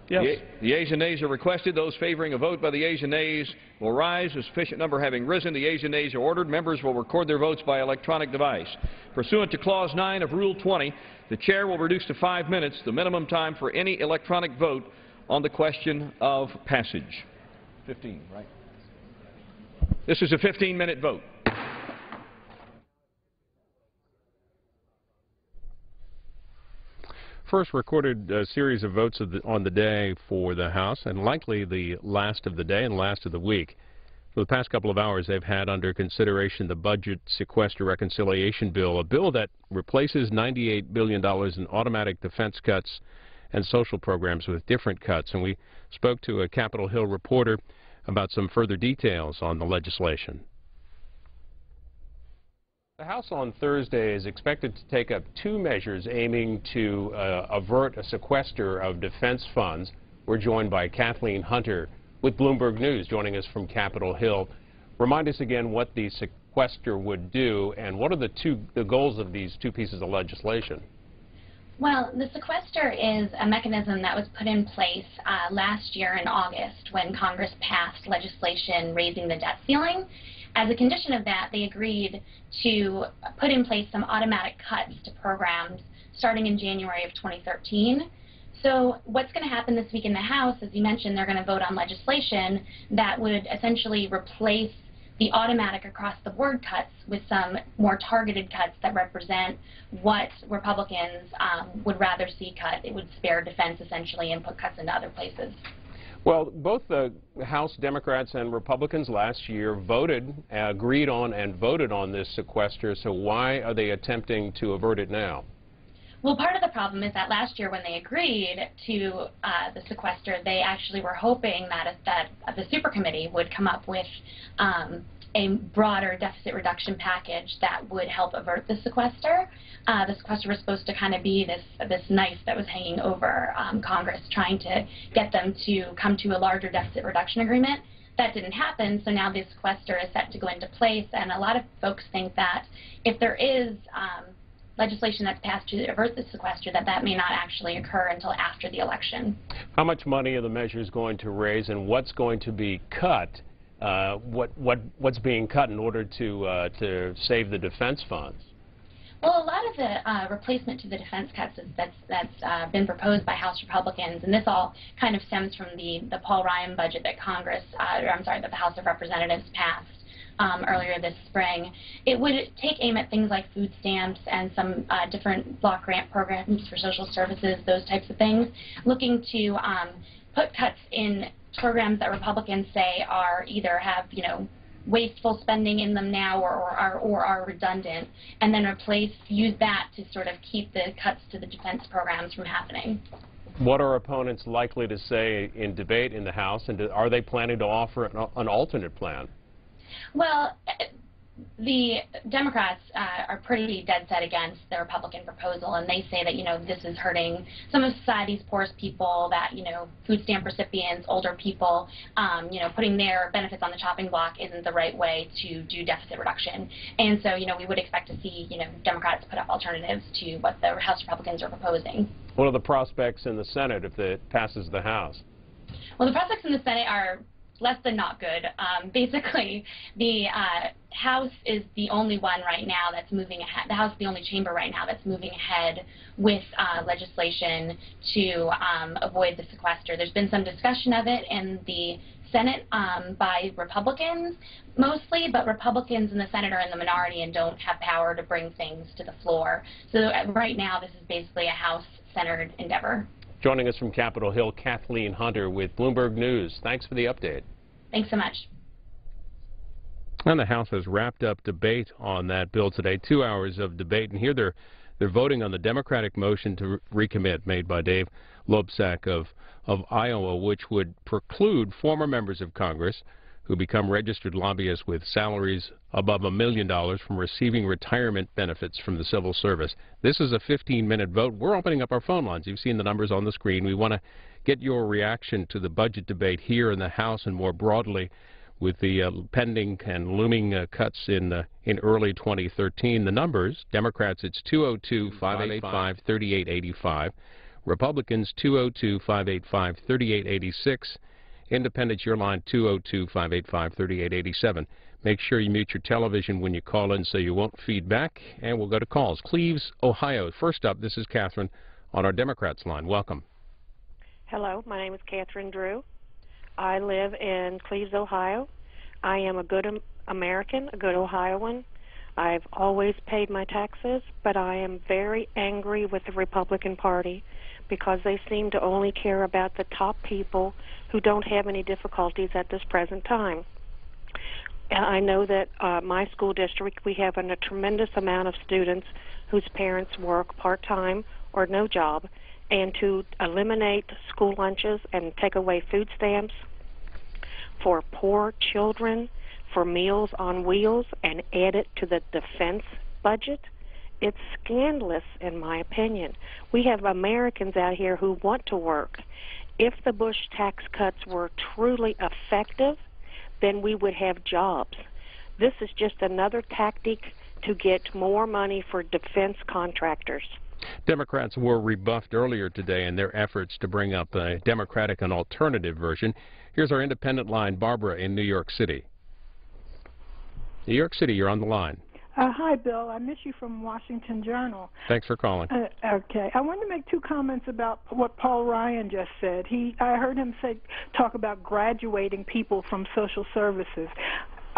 Yes. The yeas and nays are requested. Those favoring a vote by the yeas and nays will rise. A sufficient number having risen, the yeas and nays are ordered. Members will record their votes by electronic device. Pursuant to Clause 9 of Rule 20, the chair will reduce to 5 minutes the minimum time for any electronic vote on the question of passage. 15, right? This is a 15-minute vote. First recorded series of votes on the day for the House, and likely the last of the day and last of the week. For the past couple of hours, they've had under consideration the Budget Sequester Reconciliation Bill, a bill that replaces $98 billion in automatic defense cuts and social programs with different cuts. And we spoke to a Capitol Hill reporter about some further details on the legislation. The House on Thursday is expected to take up 2 measures aiming to avert a sequester of defense funds. We're joined by Kathleen Hunter with Bloomberg News, joining us from Capitol Hill. Remind us again what the sequester would do, and what are the goals of these 2 pieces of legislation? Well, the sequester is a mechanism that was put in place last year in August when Congress passed legislation raising the debt ceiling. As a condition of that, they agreed to put in place some automatic cuts to programs starting in January of 2013. So what's going to happen this week in the House, as you mentioned, they're going to vote on legislation that would essentially replace the automatic across-the-board cuts with some more targeted cuts that represent what Republicans would rather see cut. It would spare defense, essentially, and put cuts into other places. Well, both the House Democrats and Republicans last year agreed on and voted on this sequester, so why are they attempting to avert it now? Well, part of the problem is that last year when they agreed to the sequester, they actually were hoping that the super committee would come up with a broader deficit reduction package that would help avert the sequester. The sequester was supposed to kind of be this knife that was hanging over Congress, trying to get them to come to a larger deficit reduction agreement. That didn't happen, so now the sequester is set to go into place, and a lot of folks think that if there is legislation that's passed to avert the sequester, that may not actually occur until after the election. How much money are the measures going to raise, and what's going to be cut? What's being cut in order to save the defense funds? Well, a lot of the replacement to the defense cuts that's been proposed by House Republicans, and this all kind of stems from the Paul Ryan budget that that the House of Representatives passed earlier this spring. It would take aim at things like food stamps and some different block grant programs for social services, those types of things, looking to put cuts in programs that Republicans say are either have, wasteful spending in them now or are redundant, and then use that to sort of keep the cuts to the defense programs from happening. What are opponents likely to say in debate in the House, and are they planning to offer an alternate plan? Well, the Democrats are pretty dead set against the Republican proposal, and they say that, this is hurting some of society's poorest people, that, food stamp recipients, older people, putting their benefits on the chopping block isn't the right way to do deficit reduction. And so, we would expect to see, Democrats put up alternatives to what the House Republicans are proposing. What are the prospects in the Senate if it passes the House? Well, the prospects in the Senate are less than not good. Basically, the House is the only one right now that's moving ahead. The House is the only chamber right now that's moving ahead with legislation to avoid the sequester. There's been some discussion of it in the Senate by Republicans mostly, but Republicans in the Senate are in the minority and don't have power to bring things to the floor. So right now, this is basically a House-centered endeavor. Joining us from Capitol Hill, Kathleen Hunter with Bloomberg News. Thanks for the update. Thanks so much. And the House has wrapped up debate on that bill today, 2 hours of debate. And here they're voting on the Democratic motion to recommit made by Dave Loebsack of Iowa, which would preclude former members of Congress who become registered lobbyists with salaries above $1 million from receiving retirement benefits from the civil service. This is a 15-minute vote. We're opening up our phone lines. You've seen the numbers on the screen. We want to get your reaction to the budget debate here in the House and more broadly with the pending and looming cuts in early 2013. The numbers, Democrats, it's 202-585-3885. Republicans, 202-585-3886. Independents, your line, 202-585-3887. Make sure you mute your television when you call in so you won't feedback, and we'll go to calls. Cleves, Ohio. First up, this is Catherine on our Democrats line. Welcome. Hello, my name is Catherine Drew. I live in Cleves, Ohio. I am a good American, a good Ohioan. I've always paid my taxes, but I am very angry with the Republican Party because they seem to only care about the top people who don't have any difficulties at this present time. I know that my school district, we have a tremendous amount of students whose parents work part-time or no job, and to eliminate school lunches and take away food stamps for poor children, for Meals on Wheels, and add it to the defense budget, it's scandalous in my opinion. We have Americans out here who want to work. If the Bush tax cuts were truly effective, then we would have jobs. This is just another tactic to get more money for defense contractors. Democrats were rebuffed earlier today in their efforts to bring up a Democratic and alternative version. Here's our independent line, Barbara in New York City. New York City, you're on the line. Hi, Bill. I miss you from Washington Journal. Thanks for calling. Okay. I wanted to make two comments about what Paul Ryan just said. I heard him talk about graduating people from social services.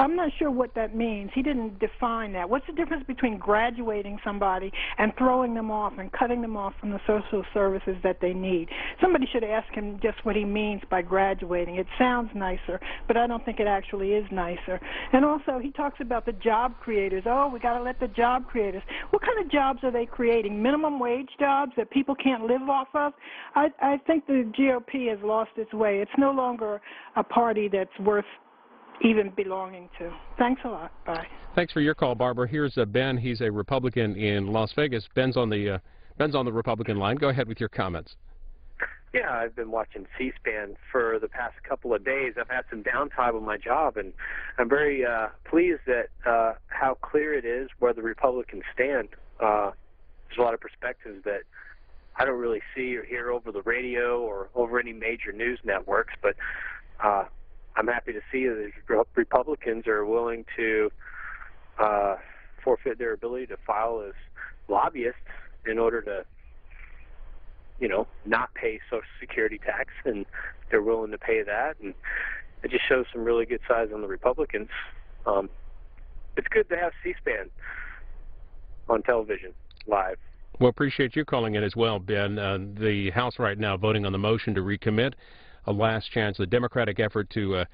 I'm not sure what that means. He didn't define that. What's the difference between graduating somebody and throwing them off and cutting them off from the social services that they need? Somebody should ask him just what he means by graduating. It sounds nicer, but I don't think it actually is nicer. And also, he talks about the job creators. Oh, we got to let the job creators. What kind of jobs are they creating? Minimum wage jobs that people can't live off of? I think the GOP has lost its way. It's no longer a party that's worth even belonging to. Thanks a lot. Bye. Thanks for your call, Barbara. Here's Ben. He's a Republican in Las Vegas. Ben's on the Republican line. Go ahead with your comments. Yeah, I've been watching C-SPAN for the past couple of days. I've had some downtime on my job, and I'm very pleased at how clear it is where the Republicans stand. There's a lot of perspectives that I don't really see or hear over the radio or over any major news networks, but I'm happy to see that the Republicans are willing to forfeit their ability to file as lobbyists in order to, you know, not pay Social Security tax, and they're willing to pay that, and it just shows some really good size on the Republicans. It's good to have C-SPAN on television live. Well, appreciate you calling in as well, Ben. The House right now voting on the motion to recommit, a last chance, a Democratic effort to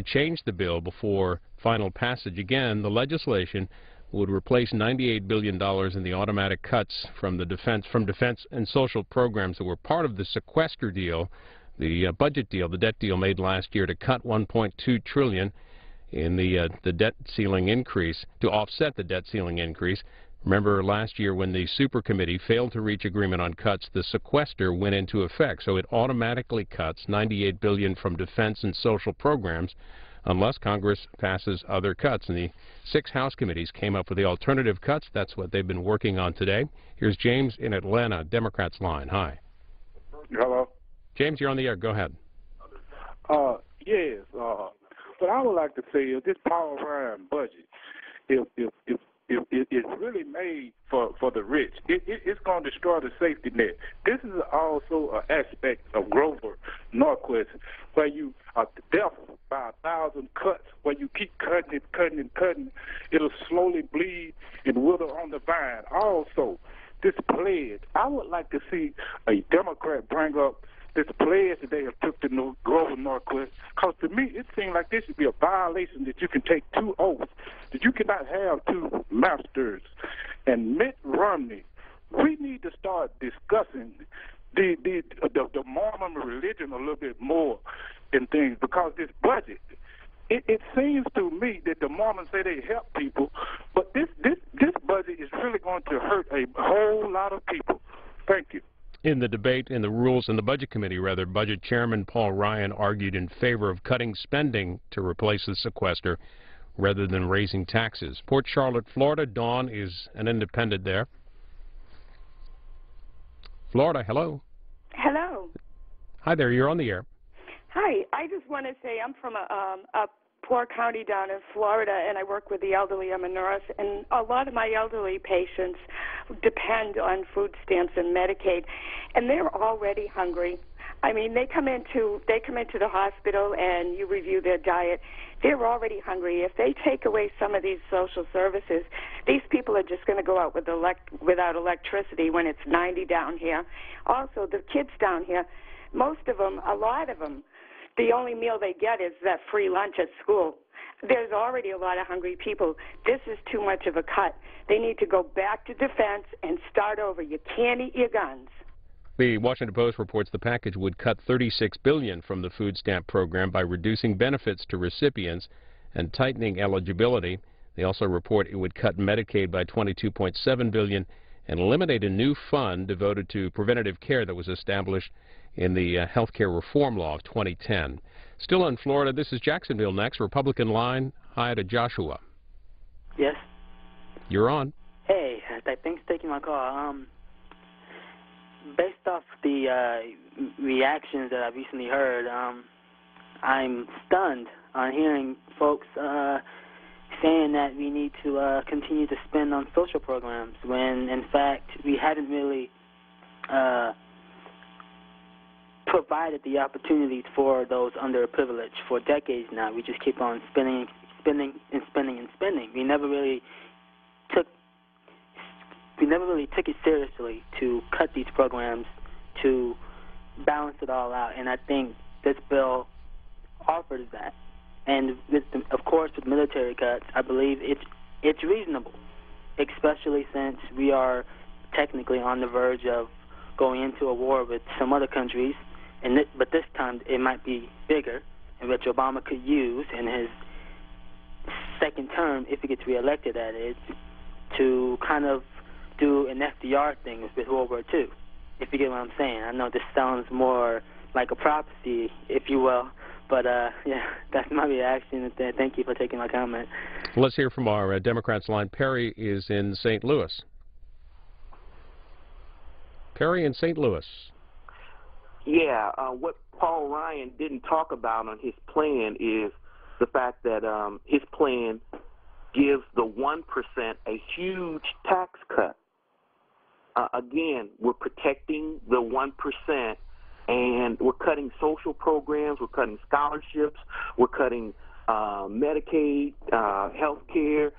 change the bill before final passage. Again, the legislation would replace $98 billion in the automatic cuts from defense and social programs that were part of the Sequester deal, the budget deal, the debt deal made last year to cut $1.2 trillion in the debt ceiling increase, to offset the debt ceiling increase. Remember last year when the super committee failed to reach agreement on cuts, the Sequester went into effect, so it automatically cuts $98 billion from defense and social programs unless Congress passes other cuts. And the 6 House committees came up with the alternative cuts. That's what they've been working on today. Here's James in Atlanta, Democrats line. Hi. Hello. James, you're on the air. Go ahead. Yes. What I would like to say is this Paul Ryan budget, if it's really made for the rich, it's going to destroy the safety net. This is also an aspect of Grover Norquist, where you are death by 1,000 cuts, where you keep cutting it, cutting and cutting. It'll slowly bleed and wither on the vine. Also, this pledge, I would like to see a Democrat bring up this pledge that they have took to Grover Norquist, because to me it seems like this should be a violation that you can take 2 oaths, that you cannot have 2 masters. And Mitt Romney, we need to start discussing the Mormon religion a little bit more in things, because this budget, it seems to me that the Mormons say they help people, but this budget is really going to hurt a whole lot of people. Thank you. In the debate in the Rules and the Budget Committee, Budget Chairman Paul Ryan argued in favor of cutting spending to replace the sequester rather than raising taxes. Port Charlotte, Florida. Dawn is an independent there. Florida, hello. Hello. Hi there, you're on the air. Hi, I just want to say I'm from a poor county down in Florida, and I work with the elderly. I'm a nurse, and a lot of my elderly patients depend on food stamps and Medicaid, and they're already hungry. I mean, they come into the hospital and you review their diet. They're already hungry. If they take away some of these social services, these people are just going to go out without electricity when it's 90 down here. Also, the kids down here, most of them, a lot of them, the only meal they get is that free lunch at school. There's already a lot of hungry people. This is too much of a cut. They need to go back to defense and start over. You can't eat your guns. The Washington Post reports the package would cut $36 billion from the food stamp program by reducing benefits to recipients and tightening eligibility. They also report it would cut Medicaid by $22.7 billion and eliminate a new fund devoted to preventative care that was established in the health care reform law of 2010. Still in Florida, this is Jacksonville next. Republican line. Hi to Joshua. Yes. You're on. Hey, thanks for taking my call. Based off the reactions that I've recently heard, I'm stunned on hearing folks saying that we need to continue to spend on social programs when, in fact, we haven't really provided the opportunities for those underprivileged for decades now. We just keep on spending spending and spending and spending. We never really took it seriously to cut these programs, to balance it all out, and I think this bill offers that. And with of course, with military cuts, I believe it's reasonable, especially since we are technically on the verge of going into a war with some other countries, but this time it might be bigger, and which Obama could use in his second term, if he gets reelected, that is, to kind of do an FDR thing with World War II, if you get what I'm saying. I know this sounds more like a prophecy, if you will, but yeah, that's my reaction. Thank you for taking my comment. Let's hear from our Democrats line. Perry is in St. Louis. Perry in St. Louis. Yeah, what Paul Ryan didn't talk about on his plan is the fact that his plan gives the 1% a huge tax cut. Again, we're protecting the 1%, and we're cutting social programs, we're cutting scholarships, we're cutting Medicaid, health care.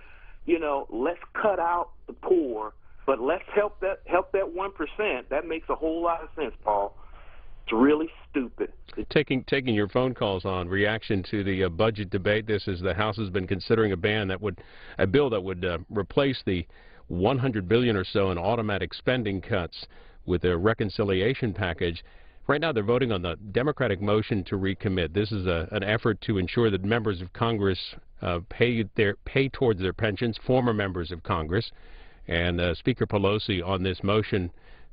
You know, let's cut out the poor, but let's help that 1%. That makes a whole lot of sense, Paul. It's really stupid. Taking your phone calls on reaction to the budget debate. This is the House has been considering a bill that would replace the $100 billion or so in automatic spending cuts with a reconciliation package. Right now they're voting on the Democratic motion to recommit. This is an effort to ensure that members of Congress pay towards their pensions, former members of Congress. And Speaker Pelosi on this motion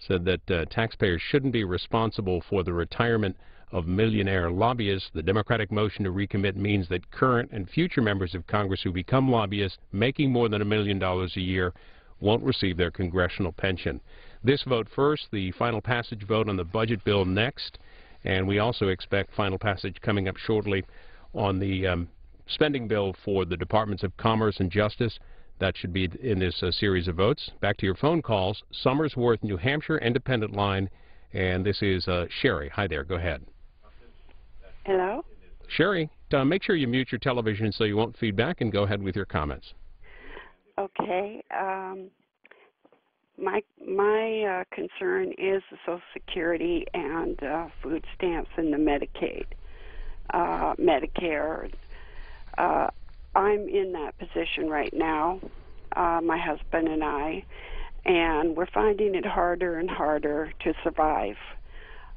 said that taxpayers shouldn't be responsible for the retirement of millionaire lobbyists. The Democratic motion to recommit means that current and future members of Congress who become lobbyists making more than $1 million a year won't receive their congressional pension. This vote first, the final passage vote on the budget bill next, and we also expect final passage coming up shortly on the spending bill for the Departments of Commerce and Justice. That should be in this series of votes. Back to your phone calls. Somersworth, New Hampshire, independent line, and this is Sherry. Hi there. Go ahead. Hello? Sherry, make sure you mute your television so you won't feedback, and go ahead with your comments. Okay. My concern is the Social Security and food stamps and the Medicaid, Medicare. I'm in that position right now, my husband and I, and we're finding it harder and harder to survive.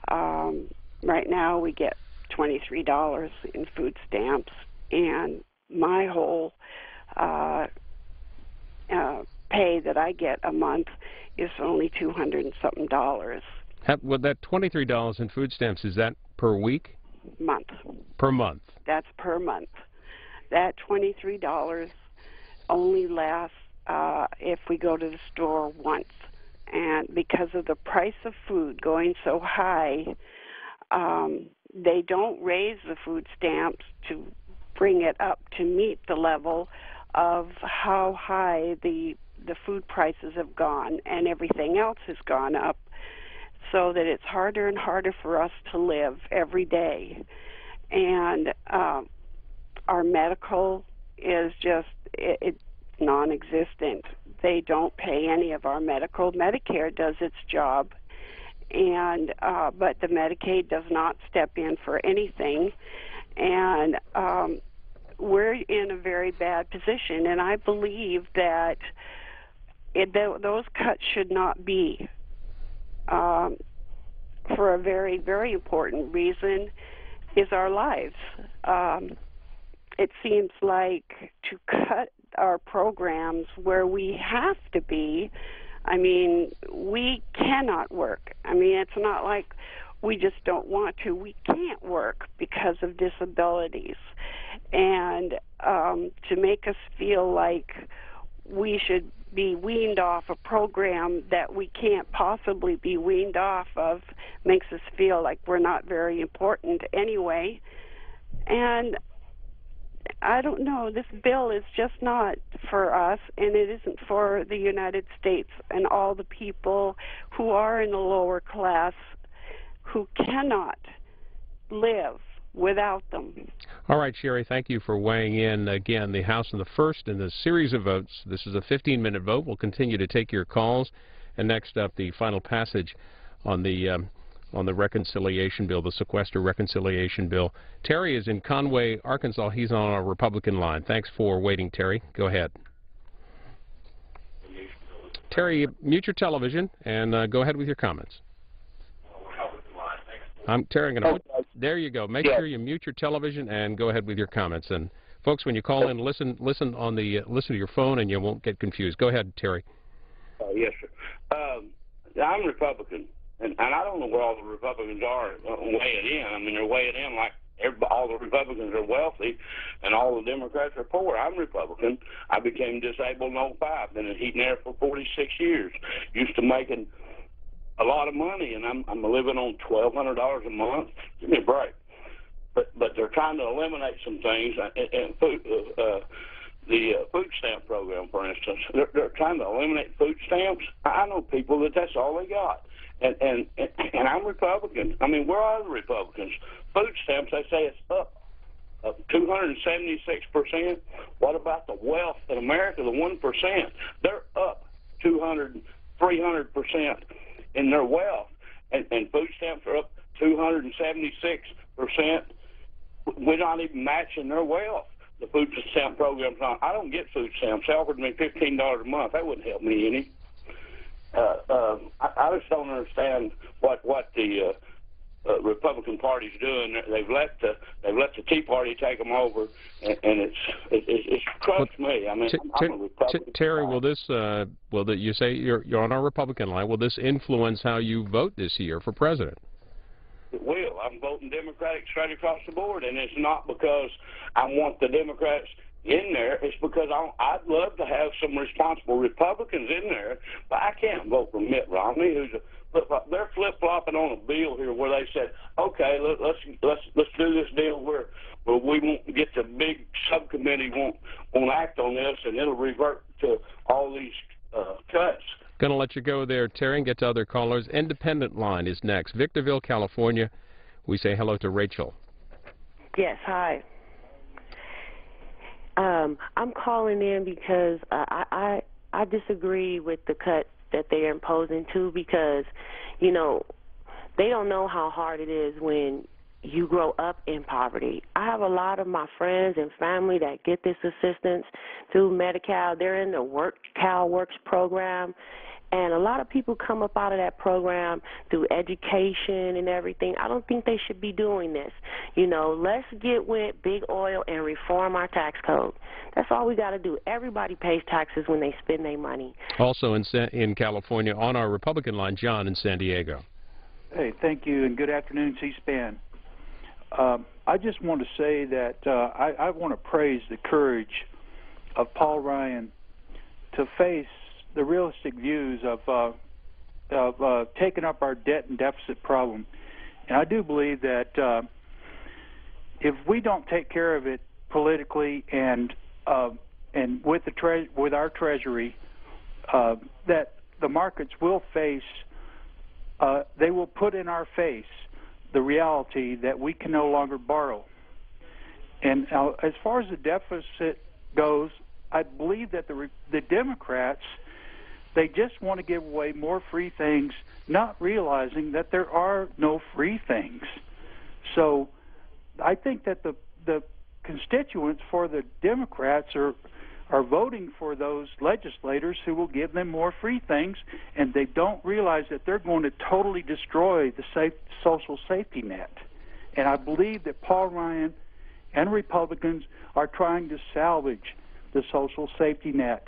Right now we get $23 in food stamps, and my whole pay that I get a month is only $200 and something. Well, that $23 in food stamps, is that per week? Month. Per month. That's per month. That $23 only lasts if we go to the store once. And because of the price of food going so high, they don't raise the food stamps to bring it up to meet the level of how high the food prices have gone, and everything else has gone up, so that it's harder and harder for us to live every day. And our medical is just it's non-existent. They don't pay any of our medical. Medicare does its job, and but the Medicaid does not step in for anything, and we're in a very bad position. And I believe that those cuts should not be, for a very, very important reason, is our lives. It seems like to cut our programs where we have to be, I mean, we cannot work. I mean, it's not like we just don't want to. We can't work because of disabilities. And to make us feel like we should be weaned off a program that we can't possibly be weaned off of makes us feel like we're not very important anyway. And I don't know, this bill is just not for us, and it isn't for the United States and all the people who are in the lower class who cannot live without them. All right, Sherry, thank you for weighing in. Again, the House in the first in the series of votes. This is a 15-minute vote. We'll continue to take your calls. And next up, the final passage on the reconciliation bill, the Sequester reconciliation bill. Terry is in Conway, Arkansas. He's on our Republican line. Thanks for waiting, Terry. Go ahead. Terry, mute your television and go ahead with your comments. Terry, I'm going to... There you go. Make sure you mute your television and go ahead with your comments. And folks, when you call in, listen to your phone, and you won't get confused. Go ahead, Terry. Yes, sir. I'm Republican, and I don't know where all the Republicans are weighing in. I mean, they're weighing in like all the Republicans are wealthy, and all the Democrats are poor. I'm Republican. I became disabled in 05. Been in heat and air for 46 years. Used to making a lot of money, and I'm living on $1,200 a month. Give me a break. But they're trying to eliminate some things, and the food stamp program, for instance. They're trying to eliminate food stamps. I know people that's all they got, and I'm Republican. I mean, where are the Republicans? Food stamps, they say it's up 276%. What about the wealth in America, the 1%? They're up 200, 300% in their wealth, and food stamps are up 276%. We're not even matching their wealth. The food stamp program's not. I don't get food stamps. They offered me $15 a month. That wouldn't help me any. I just don't understand what the Republican Party's doing. They've let the Tea Party take them over, and it's crushed me. I mean, I'm a Republican. Terry, you say you're on our Republican line. Will this influence how you vote this year for president? It will. I'm voting Democratic straight across the board, and it's not because I want the Democrats in there. It's because I'd love to have some responsible Republicans in there, but I can't vote for Mitt Romney, who's they're flip-flopping on a bill here where they said, okay, let's do this deal where we won't get the big subcommittee won't act on this, and it'll revert to all these cuts. Going to let you go there, Terry, and get to other callers. Independent line is next. Victorville, California. We say hello to Rachel. Yes, hi. I'm calling in because I disagree with the cut that they're imposing too, because, you know, they don't know how hard it is when you grow up in poverty. I have a lot of my friends and family that get this assistance through Medi-Cal. They're in the Cal Works program, and a lot of people come up out of that program through education and everything. I don't think they should be doing this. You know, let's get with big oil and reform our tax code. That's all we got to do. Everybody pays taxes when they spend their money. Also in California, on our Republican line, John in San Diego. Hey, thank you, and good afternoon, C-SPAN. I just want to say that I want to praise the courage of Paul Ryan to face the realistic views of taking up our debt and deficit problem. And I do believe that if we don't take care of it politically and with our Treasury, that the markets will face, they will put in our face the reality that we can no longer borrow. And as far as the deficit goes, I believe that the Democrats, they just want to give away more free things, not realizing that there are no free things. So I think that the constituents for the Democrats are voting for those legislators who will give them more free things, and they don't realize that they're going to totally destroy the social safety net. And I believe that Paul Ryan and Republicans are trying to salvage the social safety net.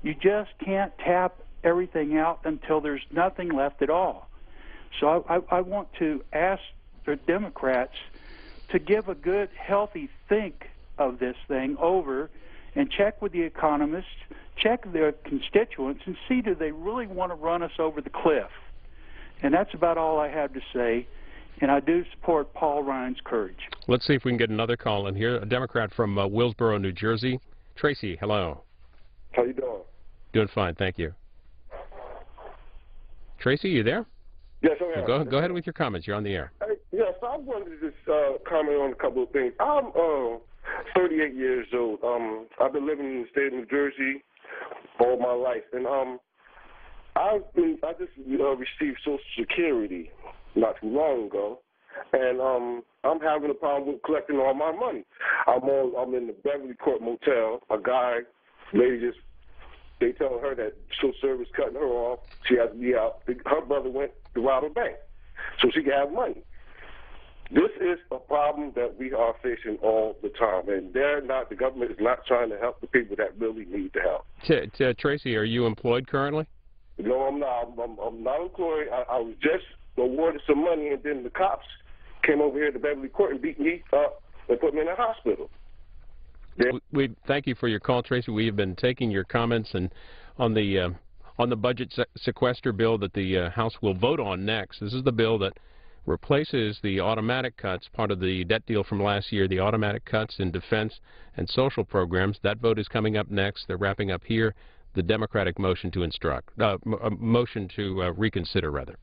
You just can't tap everything out until there's nothing left at all. So I want to ask the Democrats to give a good, healthy think of this thing over and check with the economists, check their constituents, and see, do they really want to run us over the cliff? And that's about all I have to say, and I do support Paul Ryan's courage. Let's see if we can get another call in here. A Democrat from Willsboro, New Jersey. Tracy, hello. How you doing? Doing fine, thank you. Tracy, you there? Yes, I am. Go ahead with your comments. You're on the air. Hey, Yes, I wanted to just comment on a couple of things. I'm 38 years old. I've been living in the state of New Jersey all my life, and I just received Social Security not too long ago, and I'm having a problem with collecting all my money. I'm in the Beverly Court Motel. They tell her that Social Service cutting her off. She has to be out. Her brother went to rob a bank so she can have money. This is a problem that we are facing all the time, and the government is not trying to help the people that really need the help. Tracy, are you employed currently? No, I'm not. I'm not employed. I was just awarded some money, and then the cops came over here to Beverly Court and beat me up and put me in a hospital. We thank you for your call, Tracy. We have been taking your comments and on the budget sequester bill that the House will vote on next. This is the bill that replaces the automatic cuts, part of the debt deal from last year, the automatic cuts in defense and social programs. That vote is coming up next. They're wrapping up here the Democratic motion to motion to reconsider, rather.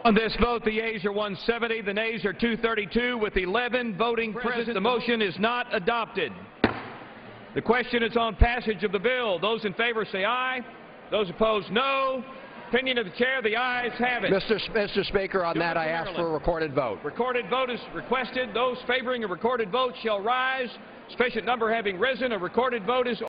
On this vote, the yeas are 170, the nays are 232. With 11 voting present, the motion is not adopted. The question is on passage of the bill. Those in favor say aye. Those opposed, no. Opinion of the chair, the ayes have it. Mr. Speaker, on that I ask for a recorded vote. Recorded vote is requested. Those favoring a recorded vote shall rise. Sufficient number having risen, a recorded vote is